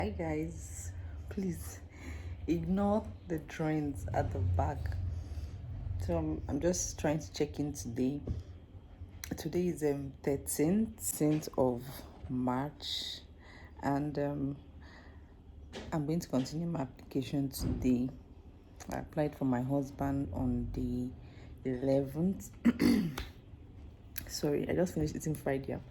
Hi guys, please ignore the drawings at the back. So I'm just trying to check in today. Today is 13th of March, and I'm going to continue my application today. I applied for my husband on the 11th. Sorry, I just finished eating fried yam.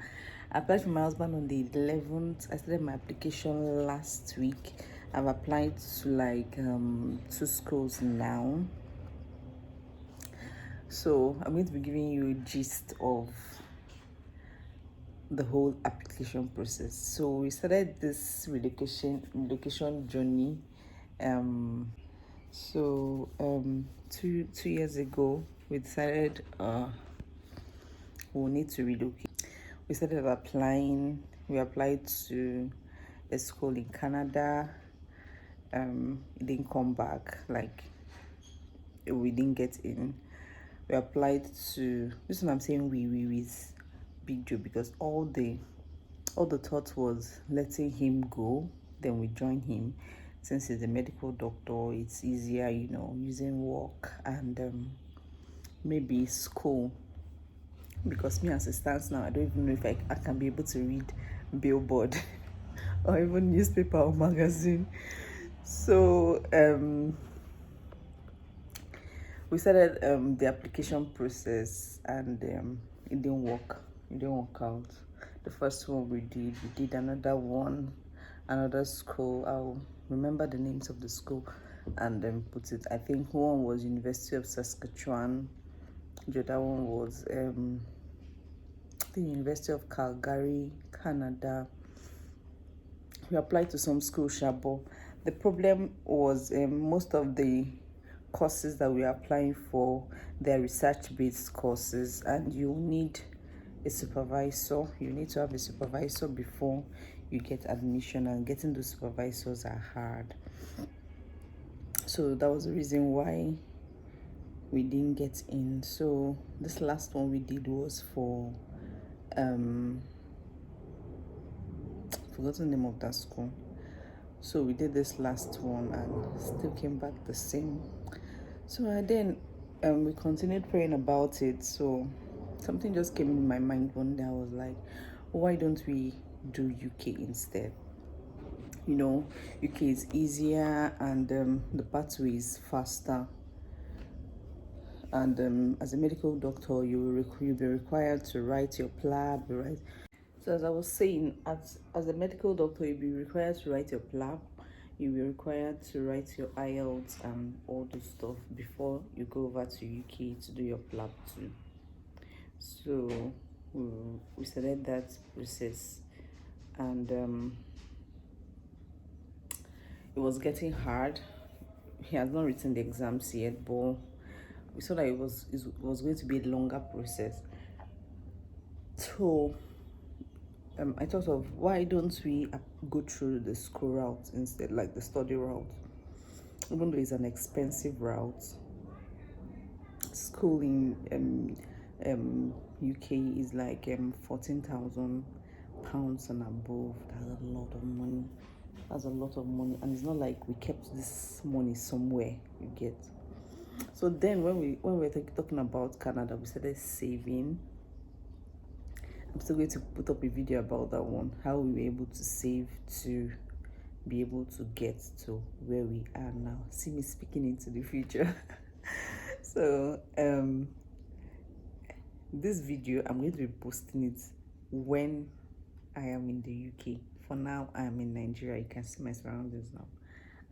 I applied for my husband on the 11th. I started my application last week. I've applied to like 2 schools now. So I'm going to be giving you a gist of the whole application process. So we started this relocation journey. Two years ago we decided we'll need to relocate. We started applying. We applied to a school in Canada. It didn't come back. Like, we didn't get in. We applied to this is what I'm saying. We with Big Joe, because all the thought was letting him go, then we join him. Since he's a medical doctor, it's easier, using work and maybe school. Because me, as it stands now, I don't even know if I can be able to read billboard or even newspaper or magazine. So we started the application process, and it didn't work. It didn't work out. The first one we did another one, another school. I'll remember the names of the school and then put it. I think one was University of Saskatchewan. The other one was the University of Calgary, Canada. We applied to some school, Japa. The problem was most of the courses that we are applying for, they're research-based courses, and you need a supervisor. You need to have a supervisor before you get admission, and getting those supervisors are hard. So that was the reason why we didn't get in. So this last one we did was for forgotten the name of that school. So we did this last one and still came back the same. So then we continued praying about it. So something just came in my mind one day. I was like, why don't we do UK instead? UK is easier, and the pathway is faster. And as a medical doctor, you'll be required to write your PLAB, right? So as I was saying, as a medical doctor, you'll be required to write your PLAB. You'll be required to write your IELTS and all this stuff before you go over to UK to do your PLAB too. So we started that process, and it was getting hard. He has not written the exams yet, but we saw that it was going to be a longer process. So I thought of, why don't we go through the school route instead, like the study route? Even though it's an expensive route, school in UK is like 14,000 pounds and above. That's a lot of money. That's a lot of money, and it's not like we kept this money somewhere. You get. So then when we were talking about Canada, we started saving. I'm still going to put up a video about that one, how we were able to save to be able to get to where we are now. See me speaking into the future. So this video, I'm going to be posting it when I am in the UK. For now, I am in Nigeria. You can see my surroundings now.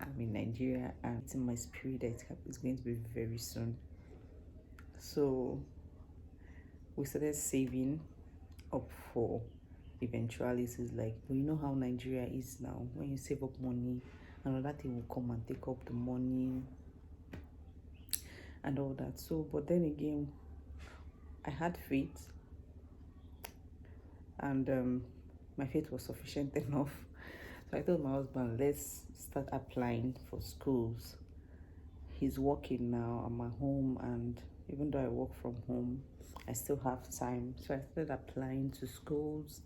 I'm in Nigeria, and it's in my spirit that it's going to be very soon. So we started saving up for eventualities, like, you know how Nigeria is now. When you save up money, another thing will come and take up the money and all that. So but then again, I had faith, and my faith was sufficient enough. So I told my husband, let's start applying for schools. He's working now. I'm at home, and even though I work from home, I still have time. So I started applying to schools.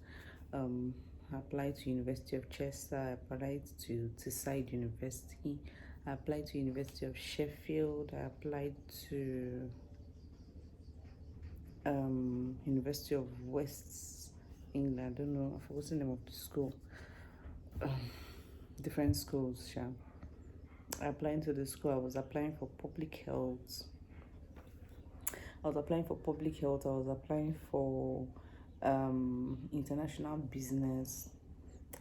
I applied to University of Chester. I applied to Teesside University. I applied to University of Sheffield. I applied to University of West England. I don't know. I forgot the name of the school. Different schools. Yeah. I applied to the school. I was applying for public health. I was applying for public health. I was applying for international business.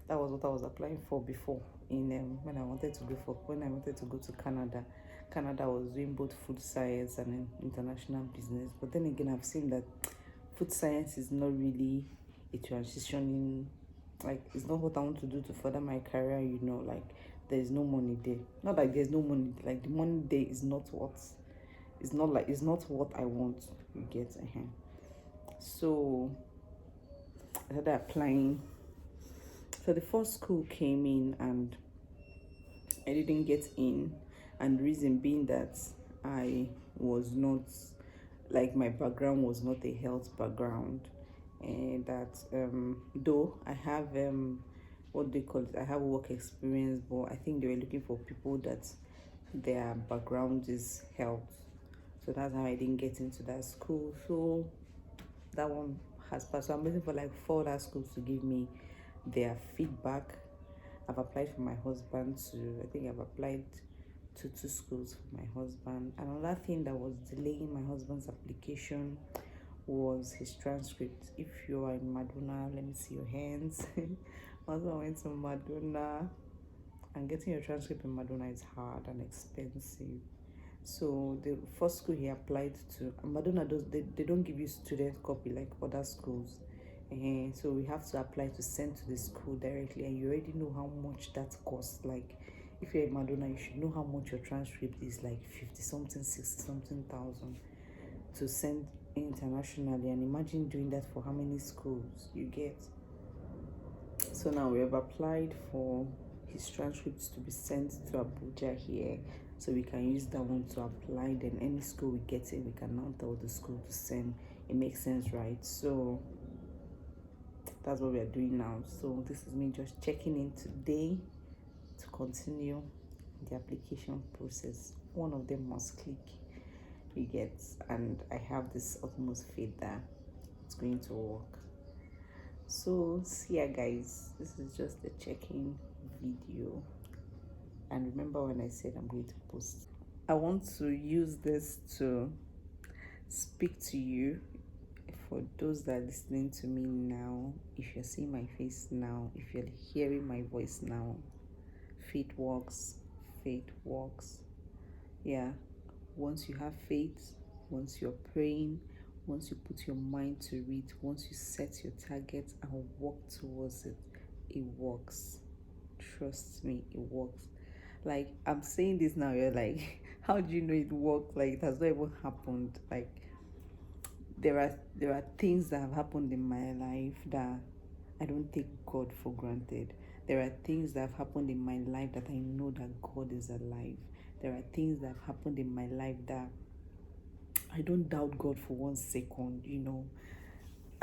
That was what I was applying for before. When I wanted to go to Canada. Canada was doing both food science and international business. But then again, I've seen that food science is not really a transitioning, like it's not what I want to do to further my career. Like there's no money there. Not like there's no money. Like the money there is not what. It's not what I want. You get So I started applying. So the first school came in and I didn't get in, and the reason being that I was not, like, my background was not a health background, and that though I have what they call it, I have work experience, but I think they were looking for people that their background is health. So that's how I didn't get into that school. So that one has passed. So I'm waiting for like 4 other schools to give me their feedback. I've applied for my husband to, I think I've applied to 2 schools for my husband. Another thing that was delaying my husband's application was his transcript. If you are in Madonna, let me see your hands. My husband went to Madonna, and getting your transcript in Madonna is hard and expensive. So the first school he applied to, Madonna they don't give you student copy like other schools. So we have to apply to send to the school directly, and you already know how much that costs. Like if you're in Madonna, you should know how much your transcript is, like 50 something, 60 something thousand to send internationally. And imagine doing that for how many schools you get. So now we have applied for his transcripts to be sent to Abuja here, so we can use that one to apply. Then any school we get in, we can now tell the school to send. It makes sense, right? So that's what we are doing now. So this is me just checking in today to continue the application process. One of them must click, you get, and I have this utmost faith that it's going to work. So see ya guys, this is just a check-in video, and remember when I said I'm going to post. I want to use this to speak to you. For those that are listening to me now, if you're seeing my face now, if you're hearing my voice now, faith works. Faith works. Yeah, once you have faith, once you're praying, once you put your mind to it, once you set your target and work towards it, it works. Trust me, it works. Like, I'm saying this now, you're like, how do you know it worked? Like, it has not even happened. Like, there are things that have happened in my life that I don't take God for granted. There are things that have happened in my life that I know that God is alive. There are things that have happened in my life that I don't doubt God for 1 second.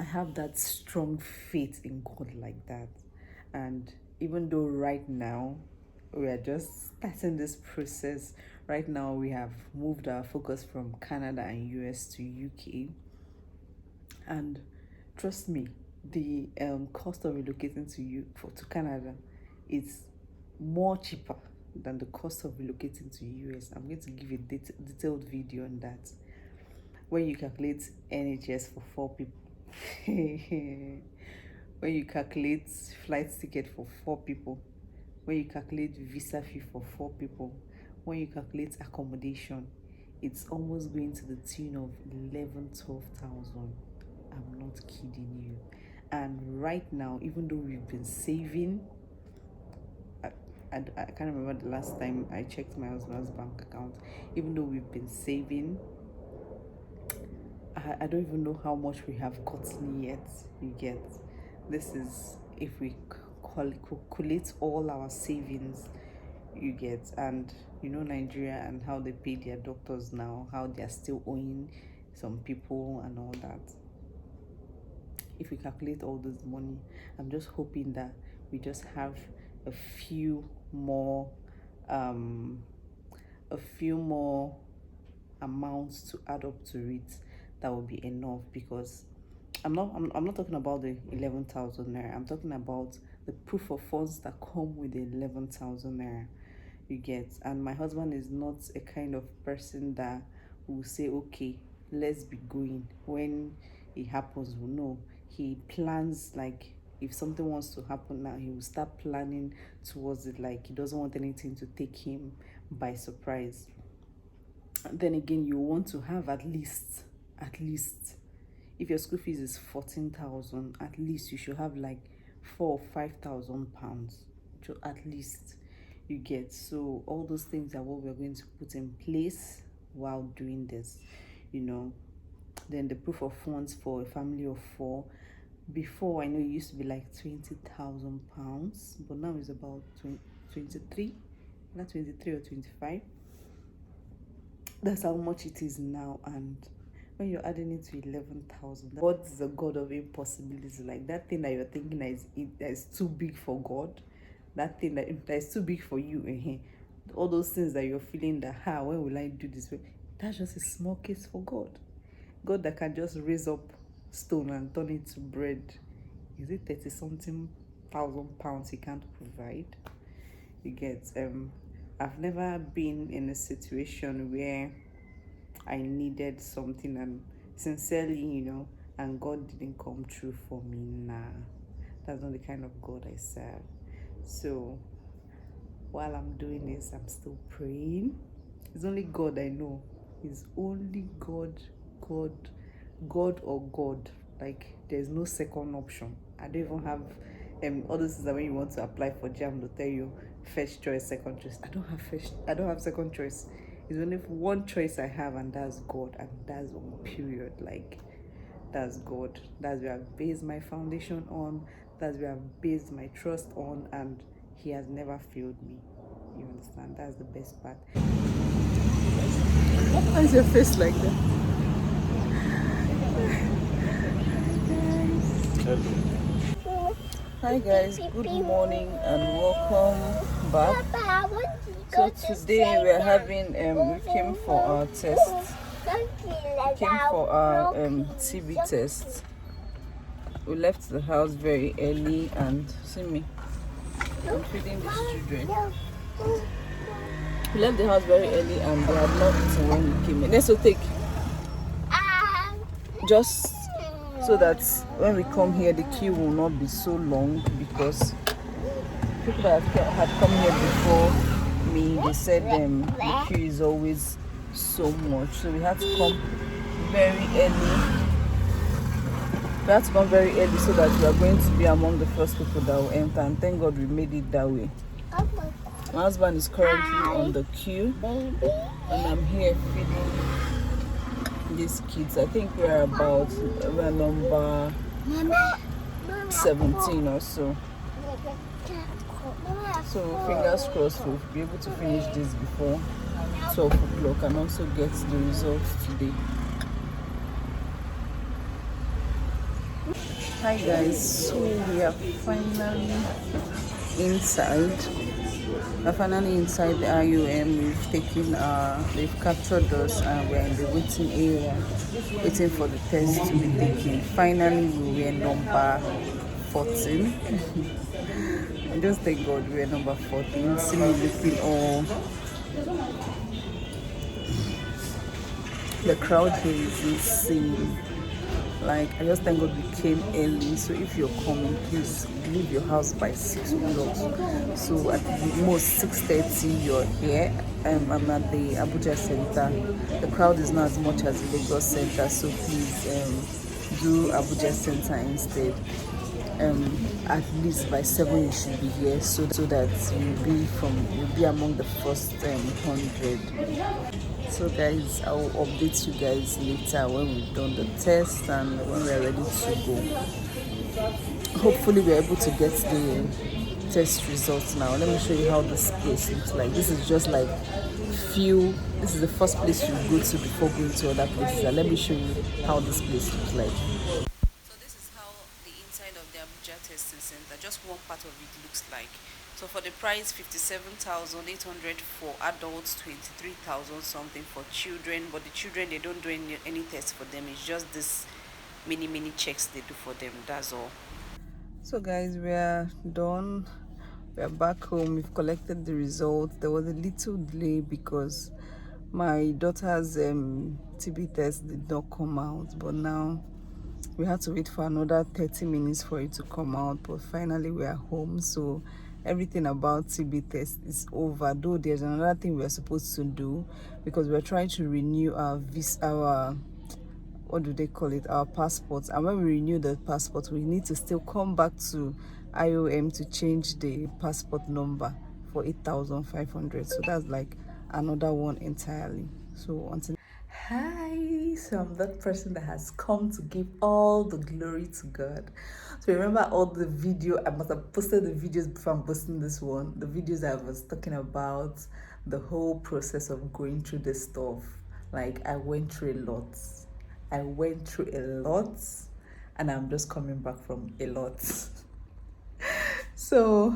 I have that strong faith in God like that. And even though right now we are just starting this process, right now we have moved our focus from Canada and US to UK. And trust me, the cost of relocating to Canada is more cheaper than the cost of relocating to US. I'm going to give a detailed video on that. When you calculate NHS for 4 people, when you calculate flight ticket for 4 people, when you calculate visa fee for 4 people, when you calculate accommodation, it's almost going to the tune of 12,000. I'm not kidding you. And right now, even though we've been saving, I can't remember the last time I checked my husband's bank account. Even though we've been saving, I don't even know how much we have gotten yet. You get, this is if we calculate all our savings, you get. And Nigeria and how they pay their doctors now, how they are still owing some people and all that. if we calculate all this money. I'm just hoping that we just have a few more amounts to add up to it that will be enough, because I'm not talking about the 11,000 naira. I'm talking about the proof of funds that come with the 11,000 naira, you get. And my husband is not a kind of person that will say, okay, let's be going when it happens. No, he plans. Like, if something wants to happen now, he will start planning towards it. Like, he doesn't want anything to take him by surprise. And then again, you want to have at least, if your school fees is 14,000, at least you should have like 4,000 or 5,000 pounds, at least, you get. So all those things are what we're going to put in place while doing this, you know. Then the proof of funds for a family of 4. Before, I know it used to be like 20,000 pounds, but now it's about 23, not 23 or 25. That's how much it is now. And when you're adding it to 11,000, God is a God of impossibilities. Like, that thing that you're thinking that is too big for God, that thing that is too big for you, all those things that you're feeling that, when will I do this? That's just a small case for God. God that can just raise up stone and turn it to bread. Is it 30-something thousand pounds he can't provide? You get. I've never been in a situation where I needed something and sincerely, you know, and God didn't come true for me. Nah, that's not the kind of God I serve. So while I'm doing this, I'm still praying. It's only God I know. It's only God or God. Like, there's no second option. I don't even have all those things that when you want to apply for JAM, they'll tell you first choice, second choice. I don't have second choice. It's only one choice I have, and that's God, and that's on period. Like, that's God. That's where I've based my foundation on. That's where I've based my trust on, and He has never failed me. You understand? That's the best part. Why is your face like that? Hi guys, good morning and welcome back. So today we are having we came for our test. We came for our TB test. We left the house very early, and see me, I'm feeding these children. We left the house very early and they had not eaten when we came in. Let's take just so that when we come here the queue will not be so long, because people that had come here before me, they said the queue is always so much, so we had to come very early. We had to come very early so that we are going to be among the first people that will enter, and thank God we made it that way. My husband is currently on the queue, and I'm here feeding these kids. I think we're number 17 or so. So fingers crossed we'll be able to finish this before 12 o'clock and also get the results today. Hi guys, so we are finally inside. We're finally inside the IUM. They've captured us, and we're in the waiting area, waiting for the test to be taken. Finally, we were number 14. Just thank God we were number 14. See me looking all. The crowd here is insane. Like, I just thank God we came early. So if you're coming, please leave your house by 6 o'clock. So at the most 6:30 you're here. I'm at the Abuja Center. The crowd is not as much as the Lagos Center, so please do Abuja Center instead. At least by 7 you should be here, so that you'll be among the first 100. So guys, I will update you guys later when we've done the test and when we're ready to go. Hopefully we're able to get the test results now. Let me show you how this place looks like. This is just like this is the first place you go to before going to other places. And let me show you how this place looks like. So this is how center. Just one part of it looks like. So for the price 57,800 for adults, 23,000 something for children. But the children, they don't do any tests for them. It's just this mini checks they do for them. That's all. So guys, we are done. We are back home. We've collected the results. There was a little delay because my daughter's TB test did not come out, but now we had to wait for another 30 minutes for it to come out. But finally we are home, so everything about TB test is over. Though there's another thing we are supposed to do, because we're trying to renew our what do they call it, our passports. And when we renew the passport, we need to still come back to IOM to change the passport number for 8,500. So that's like another one entirely. So until hi, so I'm that person that has come to give all the glory to God. So remember all the video, I must have posted the videos before I'm posting this one, the videos I was talking about the whole process of going through this stuff. Like I went through a lot, and I'm just coming back from a lot. So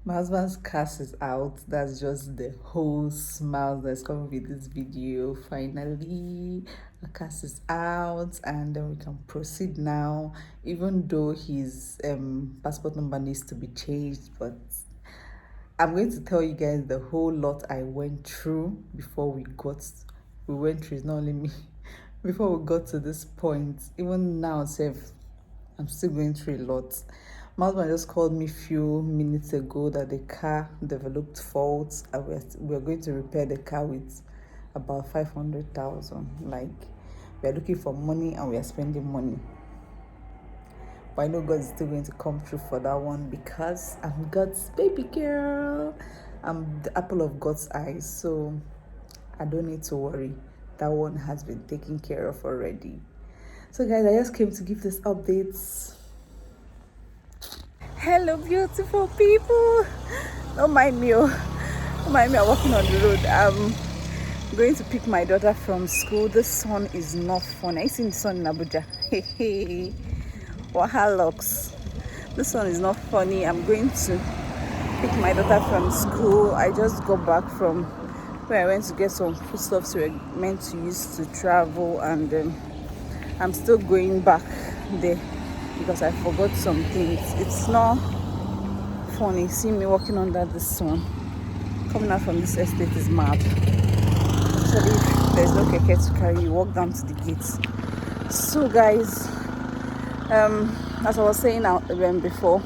my husband's cast is out. That's just the whole smile that's coming with this video. Finally, the cast is out, and then we can proceed now. Even though his passport number needs to be changed, but I'm going to tell you guys the whole lot I went through before we went through. It's not only me. Before we got to this point, even now, I'm still going through a lot. My husband just called me a few minutes ago that the car developed faults, and we're going to repair the car with about 500,000. Like, we're looking for money and we are spending money. But I know God is still going to come through for that one, because I'm God's baby girl. I'm the apple of God's eyes, so I don't need to worry. That one has been taken care of already. So guys, I just came to give this updates. Hello beautiful people. Don't mind me, I'm walking on the road. I'm going to pick my daughter from school. The sun is not funny. I seen the sun in Abuja. Hey, Wahalox. The sun is not funny. I'm going to pick my daughter from school. I just got back from where I went to get some foodstuffs we were meant to use to travel, and I'm still going back there because I forgot some things. It's not funny. See me walking under the sun. Coming out from this estate is mad. Actually, if there's no keke to carry, you walk down to the gates. So guys, as I was saying before,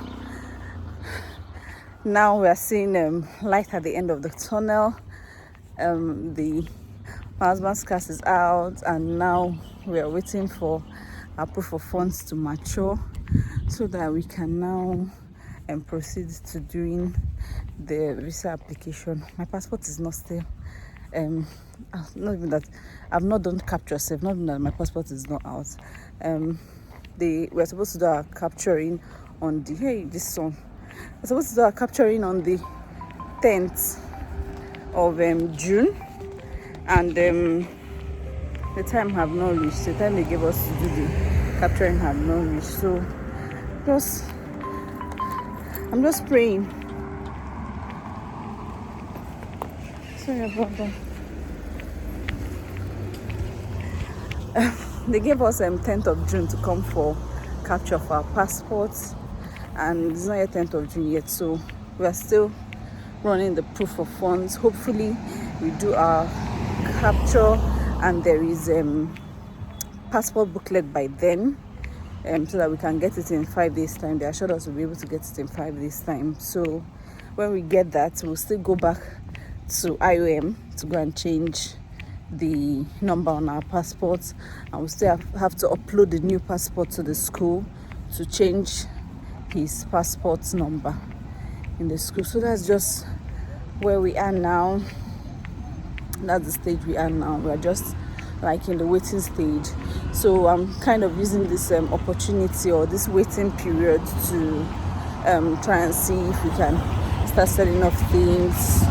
now we are seeing light at the end of the tunnel. My husband's cast is out, and now we are waiting for our proof of funds to mature so that we can now proceed to doing the visa application. My passport is not still not even that I've not done capture safe, not even that my passport is not out. We're supposed to do our capturing on the we're supposed to do our capturing on the 10th of June, and the time have not reached. The time they gave us to do the capturing have not reached. So I'm just praying. Sorry about that. They gave us 10th of June to come for capture of our passports, and it's not yet 10th of June yet, so we are still running the proof of funds. Hopefully we do our capture and there is passport booklet by then, so that we can get it in 5 days time. They assured us we'll be able to get it in 5 days time. So when we get that, we'll still go back to IOM to go and change the number on our passports, and we still have to upload the new passport to the school to change his passport number in the school. So that's just where we are now. That's the stage we are now. We are just like in the waiting stage. So I'm kind of using this opportunity or this waiting period to try and see if we can start selling off things.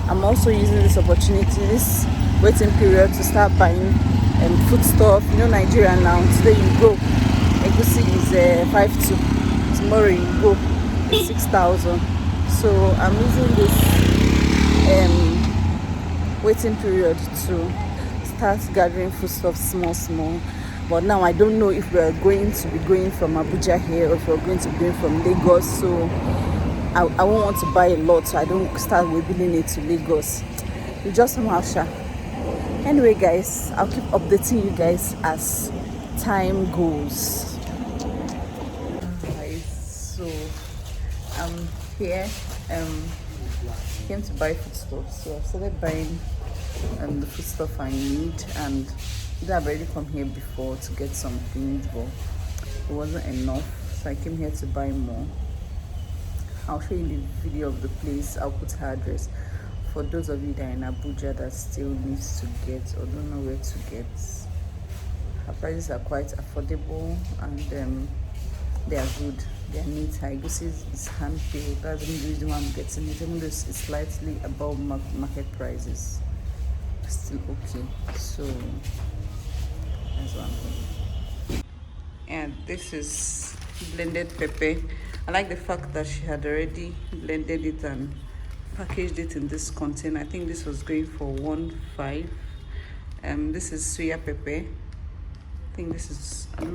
I'm also using this opportunity, this waiting period, to start buying food stuff. You know, Nigeria now, today you go egusi is 5,200. Tomorrow you go, it's 6,000. So I'm using this waiting period to start gathering foodstuff small. But now I don't know if we are going to be going from Abuja here or if we're going to be going from Lagos. So I won't want to buy a lot, so I don't start wheeling it to Lagos. We just somehow share. Anyway, guys, I'll keep updating you guys as time goes. Guys, so I'm here. Came to buy foodstuff, so I've started buying the foodstuff I need, and I've already come here before to get some things, but it wasn't enough, so I came here to buy more. I'll show you the video of the place. I'll put her address for those of you that are in Abuja that still needs to get or don't know where to get. Her prices are quite affordable, and they are good. They are neat. Her egusi is hand peeled. That's the reason why I'm getting it. Even though it's slightly above market prices, still okay. So that's what I'm doing. And this is blended pepper. I like the fact that she had already blended it and packaged it in this container. I think this was going for 1.5. This is soya pepper. I think this is, I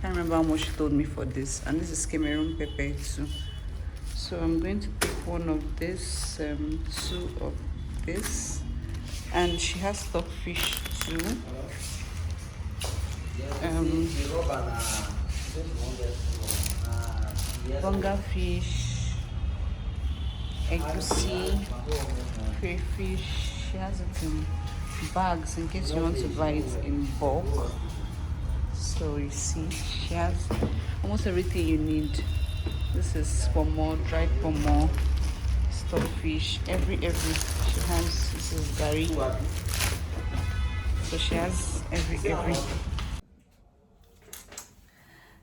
can't remember how much she told me for this. And this is Cameroon pepper too. So I'm going to pick one of this, 2 of this. And she has stockfish too. Bonga fish, egusi, crayfish. She has it in bags in case you want to buy it in bulk. So you see, she has almost everything you need. This is pomo, dried pomo, stockfish, every she has. This is gari. So she has every.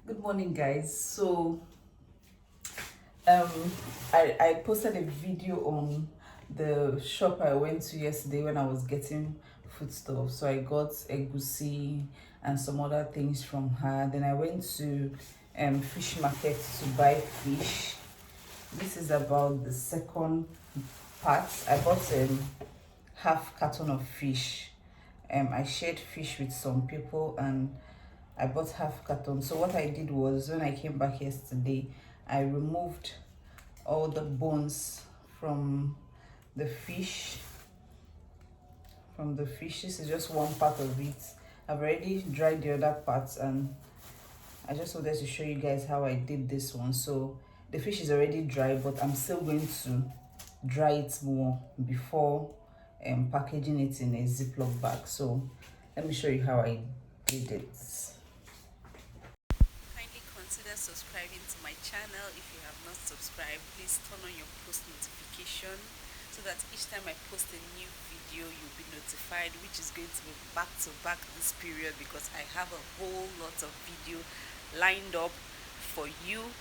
Good morning, guys. So I posted a video on the shop I went to yesterday when I was getting foodstuff. So I got egusi and some other things from her. Then I went to fish market to buy fish. This is about the second part. I bought half carton of fish. I shared fish with some people and I bought half carton. So what I did was, when I came back yesterday, I removed all the bones from the fish. This is just one part of it. I've already dried the other parts, and I just wanted to show you guys how I did this one. So the fish is already dry, but I'm still going to dry it more before packaging it in a Ziploc bag. So let me show you how I did it. Consider subscribing to my channel. If you have not subscribed, please turn on your post notification so that each time I post a new video you'll be notified, which is going to be back to back this period because I have a whole lot of video lined up for you.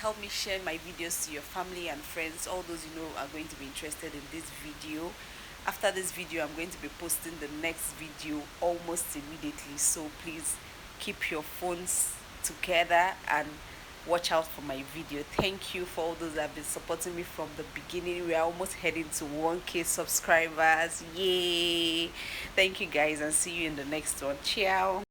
Help me share my videos to your family and friends, all those you know are going to be interested in this video. After this video, I'm going to be posting the next video almost immediately, so please keep your phones together and watch out for my video. Thank you for all those that have been supporting me from the beginning. We are almost heading to 1K subscribers. Yay! Thank you guys, and see you in the next one. Ciao.